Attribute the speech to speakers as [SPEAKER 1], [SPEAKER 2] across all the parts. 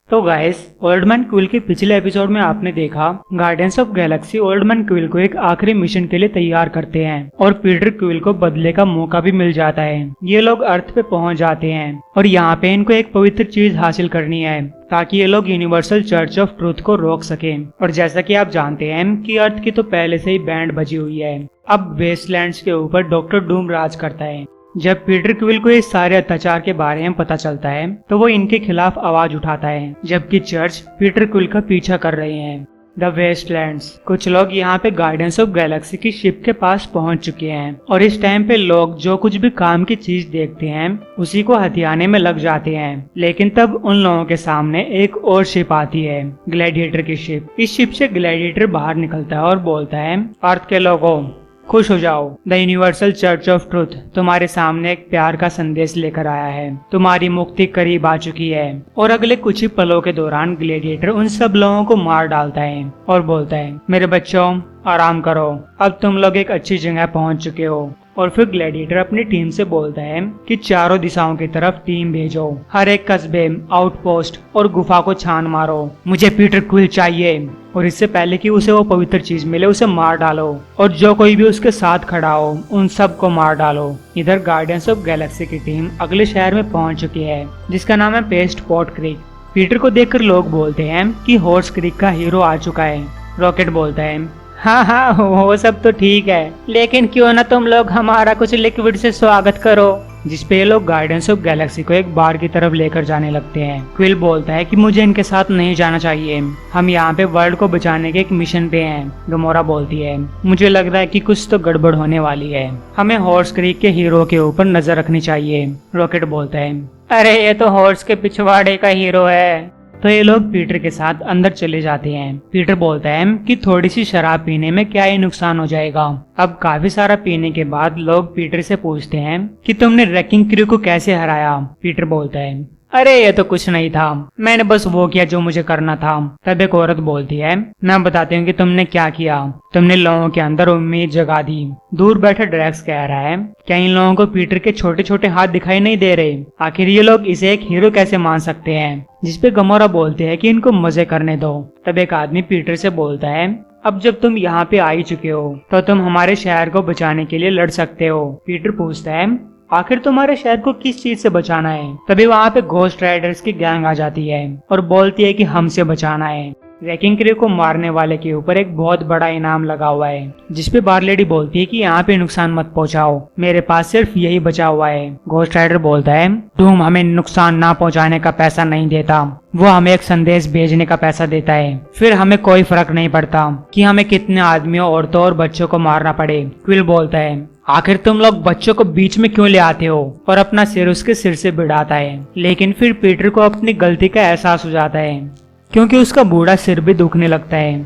[SPEAKER 1] तो guys, old man quill के पिछले एपिसोड में आपने देखा guardians of Galaxy old man quill को एक आखिरी मिशन के लिए तैयार करते हैं और पीटर क्विल को बदले का मौका भी मिल जाता है। ये लोग अर्थ पे पहुंच जाते हैं और यहाँ पे इनको एक पवित्र चीज हासिल करनी है ताकि ये लोग यूनिवर्सल चर्च ऑफ ट्रूथ को रोक सकें। और जैसा कि आप जानते हैं कि अर्थ की तो पहले से ही बैंड बजी हुई है। अब वेस्टलैंड्स के ऊपर डॉक्टर डूम राज करता है। जब पीटर क्विल को इस सारे अत्याचार के बारे में पता चलता है तो वो इनके खिलाफ आवाज उठाता है, जबकि चर्च पीटर क्विल का पीछा कर रहे हैं। The wastelands. कुछ लोग यहाँ पे गार्डियंस ऑफ गैलेक्सी की शिप के पास पहुंच चुके हैं और इस टाइम पे लोग जो कुछ भी काम की चीज देखते हैं उसी को हथियाने में लग जाते हैं। लेकिन तब उन लोगों के सामने एक और शिप आती है, ग्लैडिएटर की शिप। इस शिप से ग्लैडिएटर बाहर निकलता है और बोलता है, अर्थ के लोगों खुश हो जाओ, the universal church of truth तुम्हारे सामने एक प्यार का संदेश लेकर आया है। तुम्हारी मुक्ति करीब आ चुकी है। और अगले कुछ ही पलों के दौरान ग्लैडिएटर उन सब लोगों को मार डालता है और बोलता है, मेरे बच्चों आराम करो, अब तुम लोग एक अच्छी जगह पहुंच चुके हो। और फिर ग्लैडिएटर अपनी टीम से बोलता है कि चारों दिशाओं की तरफ टीम भेजो, हर एक कस्बे, आउटपोस्ट और गुफा को छान मारो। मुझे पीटर क्विल चाहिए और इससे पहले कि उसे वो पवित्र चीज मिले उसे मार डालो और जो कोई भी उसके साथ खड़ा हो उन सब को मार डालो। इधर गार्डियंस ऑफ गैलेक्सी की टीम अगले शहर में पहुंच चुकी है जिसका नाम है पेस्ट पोर्ट क्रीक। पीटर को देखकर लोग बोलते हैं कि हॉर्स क्रीक का हीरो आ चुका है। रॉकेट बोलता है, हाँ वो सब तो ठीक है, लेकिन क्यों ना तुम लोग हमारा कुछ लिक्विड से स्वागत करो। जिसपे ये लोग गार्डियंस ऑफ गैलेक्सी को एक बार की तरफ लेकर जाने लगते हैं। क्विल बोलता है कि मुझे इनके साथ नहीं जाना चाहिए, हम यहाँ पे वर्ल्ड को बचाने के एक मिशन पे हैं। गमोरा बोलती है, मुझे लग रहा है कि कुछ तो गड़बड़ होने वाली है, हमें हॉर्स क्रीक के हीरो के ऊपर नजर रखनी चाहिए। रॉकेट बोलता है, अरे ये तो हॉर्स के पिछवाड़े का हीरो है। तो ये लोग पीटर के साथ अंदर चले जाते हैं। पीटर बोलता है कि थोड़ी सी शराब पीने में क्या ही नुकसान हो जाएगा। अब काफी सारा पीने के बाद लोग पीटर से पूछते हैं कि तुमने रैकिंग क्रू को कैसे हराया। पीटर बोलता है, अरे ये तो कुछ नहीं था, मैंने बस वो किया जो मुझे करना था। तब एक औरत बोलती है, मैं बताती हूँ कि तुमने क्या किया, तुमने लोगों के अंदर उम्मीद जगा दी। दूर बैठा ड्रैक्स कह रहा है, क्या इन लोगों को पीटर के छोटे छोटे हाथ दिखाई नहीं दे रहे? आखिर ये लोग इसे एक हीरो कैसे मान सकते हैं? जिसपे गमोरा बोलते हैं कि इनको मजे करने दो। तब एक आदमी पीटर से बोलता है, अब जब तुम यहाँ पे आ ही चुके हो तो तुम हमारे शहर को बचाने के लिए लड़ सकते हो। पीटर पूछता है, आखिर तुम्हारे शहर को किस चीज से बचाना है? तभी वहाँ पे घोस्ट राइडर्स की गैंग आ जाती है और बोलती है कि हमसे बचाना है। रैकिंग क्रू को मारने वाले के ऊपर एक बहुत बड़ा इनाम लगा हुआ है, जिसपे बार लेडी बोलती है कि यहाँ पे नुकसान मत पहुँचाओ, मेरे पास सिर्फ यही बचा हुआ है। घोस्ट राइडर बोलता है, तुम हमें नुकसान ना पहुँचाने का पैसा नहीं देता, वो हमें एक संदेश भेजने का पैसा देता है। फिर हमें कोई फर्क नहीं पड़ता कि हमें कितने आदमियों, औरतों और बच्चों को मारना पड़े। क्विल बोलता है, आखिर तुम लोग बच्चों को बीच में क्यों ले आते हो? और अपना सिर उसके सिर से भिड़ाता है। लेकिन फिर पीटर को अपनी गलती का एहसास हो जाता है क्योंकि उसका बूढ़ा सिर भी दुखने लगता है।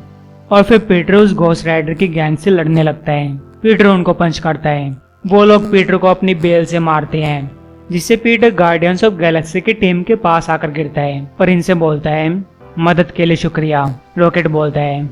[SPEAKER 1] और फिर पीटर उस घोस्ट राइडर की गैंग से लड़ने लगता है। पीटर उनको पंच करता है। वो लोग पीटर को अपनी बेल से मारते हैं, जिससे पीटर गार्डियंस ऑफ गैलेक्सी की टीम के पास आकर गिरता है और इनसे बोलता है, मदद के लिए शुक्रिया। रॉकेट बोलता है,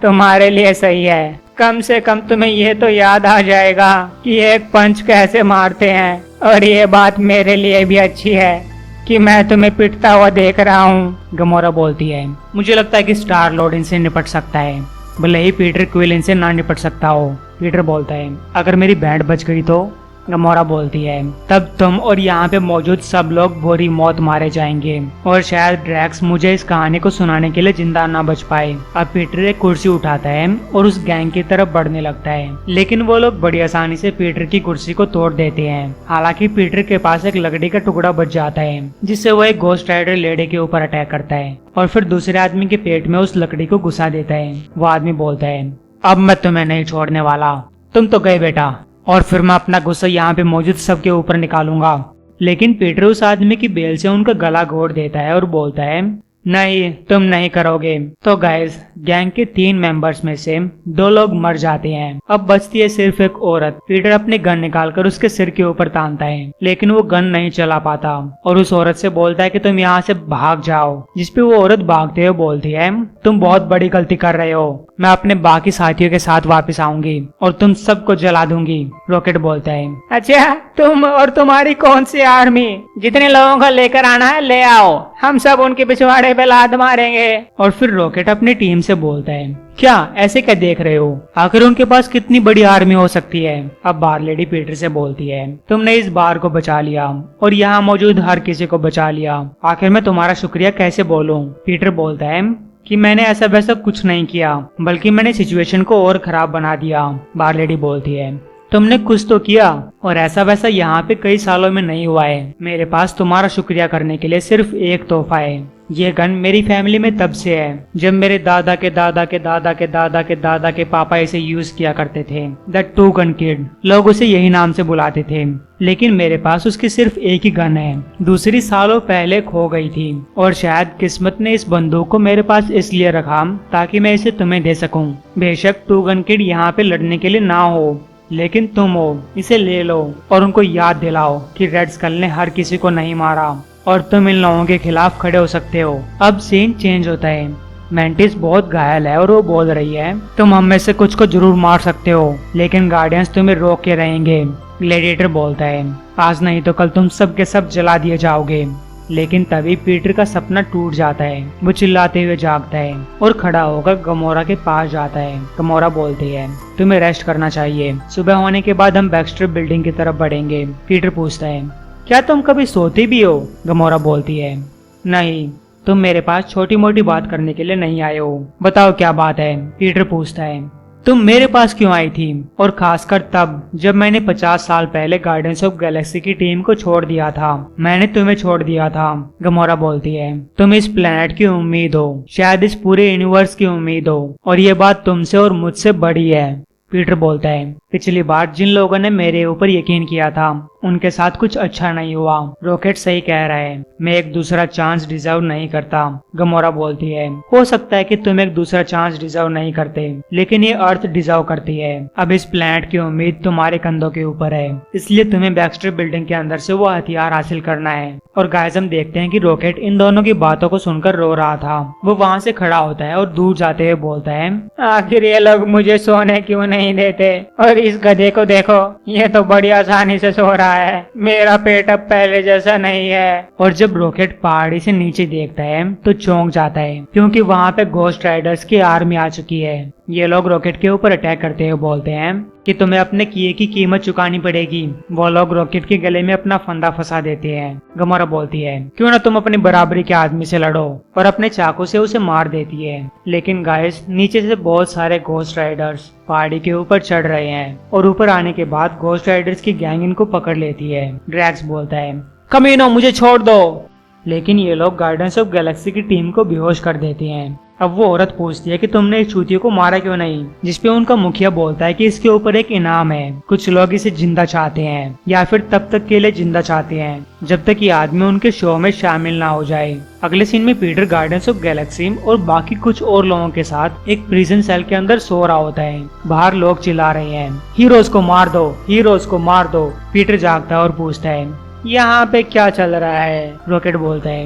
[SPEAKER 1] तुम्हारे लिए सही है, कम से कम तुम्हें ये तो याद आ जाएगा कि एक पंच कैसे मारते हैं। और ये बात मेरे लिए भी अच्छी है कि मैं तुम्हें पिटता हुआ देख रहा हूँ। गमोरा बोलती है, मुझे लगता है कि स्टार लॉर्ड इनसे निपट सकता है, भले ही पीटर क्विल इनसे ना निपट सकता हो। पीटर बोलता है, अगर मेरी बैंड बच गई तो? गमोरा बोलती है, तब तुम और यहाँ पे मौजूद सब लोग बुरी मौत मारे जाएंगे और शायद ड्रैक्स मुझे इस कहानी को सुनाने के लिए जिंदा ना बच पाए। अब पीटर एक कुर्सी उठाता है और उस गैंग की तरफ बढ़ने लगता है, लेकिन वो लोग बड़ी आसानी से पीटर की कुर्सी को तोड़ देते हैं। हालांकि पीटर के पास एक लकड़ी का टुकड़ा बच जाता है, जिससे वो एक घोस्ट राइडर लेडी के ऊपर अटैक करता है और फिर दूसरे आदमी के पेट में उस लकड़ी को घुसा देता है। वो आदमी बोलता है, अब मैं तुम्हें नहीं छोड़ने वाला, तुम तो गए बेटा, और फिर मैं अपना गुस्सा यहाँ पे मौजूद सबके ऊपर निकालूंगा। लेकिन पीटर उस आदमी की बेल से उनका गला घोट देता है और बोलता है, नहीं तुम नहीं करोगे। तो गाइस, गैंग के 3 मेंबर्स में से 2 लोग मर जाते हैं। अब बचती है सिर्फ एक औरत। पीटर अपनी गन निकालकर उसके सिर के ऊपर तानता है, लेकिन वो गन नहीं चला पाता और उस औरत से बोलता है कि तुम यहाँ से भाग जाओ। जिसपे वो औरत भागते हुए बोलती है, तुम बहुत बड़ी गलती कर रहे हो, मैं अपने बाकी साथियों के साथ वापस आऊंगी और तुम सबको जला दूंगी। रॉकेट बोलता है, अच्छा तुम और तुम्हारी कौन सी आर्मी, जितने लोगों को लेकर आना है ले आओ, हम सब उनके पिछवाड़े पे लात मारेंगे। और फिर रॉकेट अपनी टीम से बोलता है, क्या ऐसे क्या देख रहे हो, आखिर उनके पास कितनी बड़ी आर्मी हो सकती है। अब बार लेडी पीटर से बोलती है, तुमने इस बार को बचा लिया और यहाँ मौजूद हर किसी को बचा लिया, आखिर मैं तुम्हारा शुक्रिया कैसे बोलूं। पीटर बोलता है कि मैंने ऐसा वैसा कुछ नहीं किया, बल्कि मैंने सिचुएशन को और खराब बना दिया। बार लेडी बोलती है, तुमने कुछ तो किया और ऐसा वैसा यहाँ पे कई सालों में नहीं हुआ है। मेरे पास तुम्हारा शुक्रिया करने के लिए सिर्फ एक तोहफा है। ये गन मेरी फैमिली में तब से है जब मेरे दादा के दादा के दादा के दादा के दादा के पापा इसे यूज किया करते थे। द टू गन किड, लोग उसे यही नाम से बुलाते थे, लेकिन मेरे पास उसकी सिर्फ एक ही गन है। दूसरी सालों पहले खो गई थी और शायद किस्मत ने इस बंदूक को मेरे पास इसलिए रखा ताकि मैं इसे तुम्हें दे सकूं। बेशक टू गन किड यहाँ पे लड़ने के लिए ना हो, लेकिन तुम हो, इसे ले लो और उनको याद दिलाओ कि रेड स्कल ने हर किसी को नहीं मारा और तुम इन लोगों के खिलाफ खड़े हो सकते हो। अब सीन चेंज होता है। मैंटिस बहुत घायल है और वो बोल रही है, तुम हम में से कुछ को जरूर मार सकते हो, लेकिन गार्डियंस तुम्हें रोक के रहेंगे। ग्लैडिएटर बोलता है, आज नहीं तो कल तुम सब के सब जला दिए जाओगे। लेकिन तभी पीटर का सपना टूट जाता है। वो चिल्लाते हुए जागता है और खड़ा होकर गमोरा के पास जाता है। गमोरा बोलती है, तुम्हें रेस्ट करना चाहिए, सुबह होने के बाद हम बैक्स्टर बिल्डिंग की तरफ बढ़ेंगे। पीटर पूछता है, क्या तुम कभी सोती भी हो? गमोरा बोलती है, नहीं, तुम मेरे पास छोटी मोटी बात करने के लिए नहीं आए हो, बताओ क्या बात है। पीटर पूछता है, तुम मेरे पास क्यों आई थी, और खासकर तब जब मैंने 50 साल पहले गार्डियंस ऑफ गैलेक्सी की टीम को छोड़ दिया था। मैंने तुम्हें छोड़ दिया था। गमोरा बोलती है, तुम इस प्लेनेट की उम्मीद हो, शायद इस पूरे यूनिवर्स की उम्मीद हो, और ये बात तुमसे और मुझसे बड़ी है। पीटर बोलता है, पिछली बार जिन लोगों ने मेरे ऊपर यकीन किया था उनके साथ कुछ अच्छा नहीं हुआ। रॉकेट सही कह रहा है, मैं एक दूसरा चांस डिजर्व नहीं करता। गमोरा बोलती है, हो सकता है कि तुम एक दूसरा चांस डिजर्व नहीं करते, लेकिन ये अर्थ डिजर्व करती है। अब इस प्लैनेट की उम्मीद तुम्हारे कंधों के ऊपर है, इसलिए तुम्हें बैक्स्टर बिल्डिंग के अंदर से वो हथियार हासिल करना है। और गाइस हम देखते हैं कि रॉकेट इन दोनों की बातों को सुनकर रो रहा था। वो वहाँ से खड़ा होता है और दूर जाते हुए बोलता है, आखिर ये लोग मुझे सोने क्यों नहीं देते, और इस गधे को देखो, ये तो बड़ी आसानी से सो रहा है, मेरा पेट अब पहले जैसा नहीं है। और जब रॉकेट पहाड़ी से नीचे देखता है तो चौंक जाता है, क्योंकि वहाँ पे घोस्ट राइडर्स की आर्मी आ चुकी है। ये लोग रॉकेट के ऊपर अटैक करते हुए बोलते हैं कि तुम्हें अपने किए की कीमत चुकानी पड़ेगी। वो लोग रॉकेट के गले में अपना फंदा फंसा देते हैं। गमोरा बोलती है, क्यों ना तुम अपनी बराबरी के आदमी से लड़ो, और अपने चाकू से उसे मार देती है। लेकिन गाइस नीचे से बहुत सारे घोस्ट राइडर्स पहाड़ी के ऊपर चढ़ रहे हैं, और ऊपर आने के बाद घोस्ट राइडर्स की गैंग इनको पकड़ लेती है। ड्रैक्स बोलता है, कमीनो मुझे छोड़ दो, लेकिन ये लोग गार्डियंस ऑफ गैलेक्सी की टीम को बेहोश कर देती हैं। अब वो औरत पूछती है कि तुमने इस चूतिए को मारा क्यों नहीं, जिसपे उनका मुखिया बोलता है कि इसके ऊपर एक इनाम है, कुछ लोग इसे जिंदा चाहते हैं, या फिर तब तक के लिए जिंदा चाहते हैं जब तक ये आदमी उनके शो में शामिल ना हो जाए। अगले सीन में पीटर गार्डियंस ऑफ गैलेक्सी और बाकी कुछ और लोगों के साथ एक प्रिजन सेल के अंदर सो रहा होता है। बाहर लोग चिल्ला रहे हैं, हीरोज को मार दो, हीरोज को मार दो। पीटर जागता है और पूछता है, यहाँ पे क्या चल रहा है? रॉकेट बोलता है,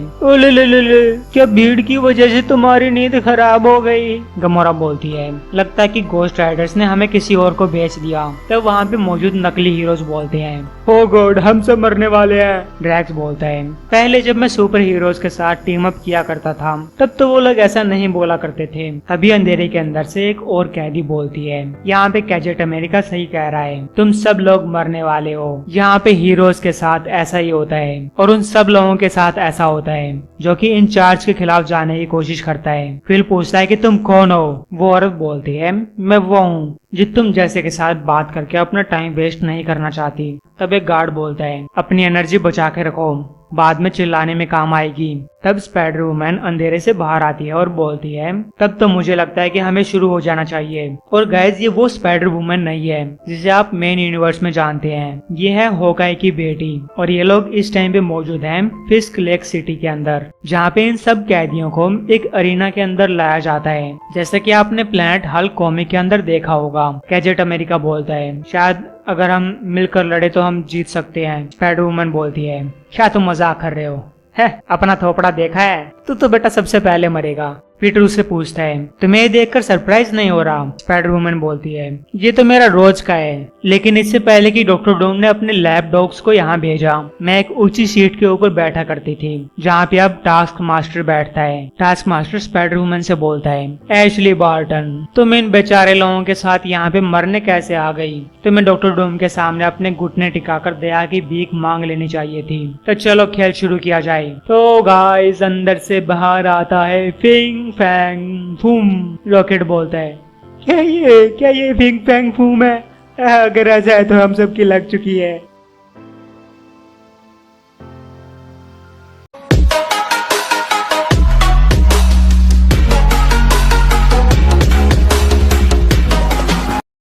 [SPEAKER 1] क्या भीड़ की वजह से तुम्हारी नींद खराब हो गई? गमोरा बोलती है, लगता है कि घोस्ट राइडर्स ने हमें किसी और को बेच दिया। तब वहाँ पे मौजूद नकली हीरोज बोलते हैं, ओ गॉड हम सब मरने वाले हैं। ड्रैक्स बोलता है, पहले जब मैं सुपर हीरोज के साथ टीम अप किया करता था तब तो वो लोग ऐसा नहीं बोला करते थे। अभी अंधेरे के अंदर से एक और कैदी बोलती है, यहाँ पे कैजेट अमेरिका सही कह रहा है, तुम सब लोग मरने वाले हो। यहाँ पे हीरोज के साथ ऐसा ही होता है, और उन सब लोगों के साथ ऐसा होता है जो कि इंचार्ज के खिलाफ जाने की कोशिश करता है। फिल पूछता है कि तुम कौन हो? वो औरत बोलती है, मैं वो हूँ जो तुम जैसे के साथ बात करके अपना टाइम वेस्ट नहीं करना चाहती। तब एक गार्ड बोलता है, अपनी एनर्जी बचा के रखो, बाद में चिल्लाने में काम आएगी। तब स्पाइडर वुमन अंधेरे से बाहर आती है और बोलती है, तब तो मुझे लगता है कि हमें शुरू हो जाना चाहिए। और गाइस ये वो स्पाइडर वुमन नहीं है जिसे आप मेन यूनिवर्स में जानते हैं, ये है होकाई की बेटी। और ये लोग इस टाइम पे मौजूद हैं फिस्क लेक सिटी के अंदर, जहाँ पे इन सब कैदियों को एक अरीना के अंदर लाया जाता है, जैसे कि आपने प्लैनेट हल्क कॉमिक के अंदर देखा होगा। कैजेट अमेरिका बोलता है, शायद अगर हम मिलकर लड़े तो हम जीत सकते हैं। स्पाइडर वुमन बोलती है, क्या तुम मजाक कर रहे हो? है अपना थोपड़ा देखा है? तू तो बेटा सबसे पहले मरेगा। पीटर उससे पूछता है, तुम्हें ये देखकर सरप्राइज नहीं हो रहा? स्पाइडर वुमन बोलती है, ये तो मेरा रोज का है, लेकिन इससे पहले कि डॉक्टर डूम ने अपने लैब डॉग्स को यहाँ भेजा, मैं एक ऊंची सीट के ऊपर बैठा करती थी जहाँ पे अब टास्क मास्टर बैठता है। टास्क मास्टर स्पाइडर वुमन से बोलता है, एशली बार्टन, तुम इन बेचारे लोगों के साथ यहाँ पे मरने कैसे आ गई? तुम्हें डॉक्टर डूम के सामने अपने घुटने टिकाकर दया की भीख मांग लेनी चाहिए थी। तो चलो खेल शुरू किया जाए। तो गाइस, अंदर से बाहर आता है फिंग फैंग फूम। रॉकेट बोलता है, क्या ये फिंग फैंग फूम है? अगर ऐसा है तो हम सबकी लग चुकी है।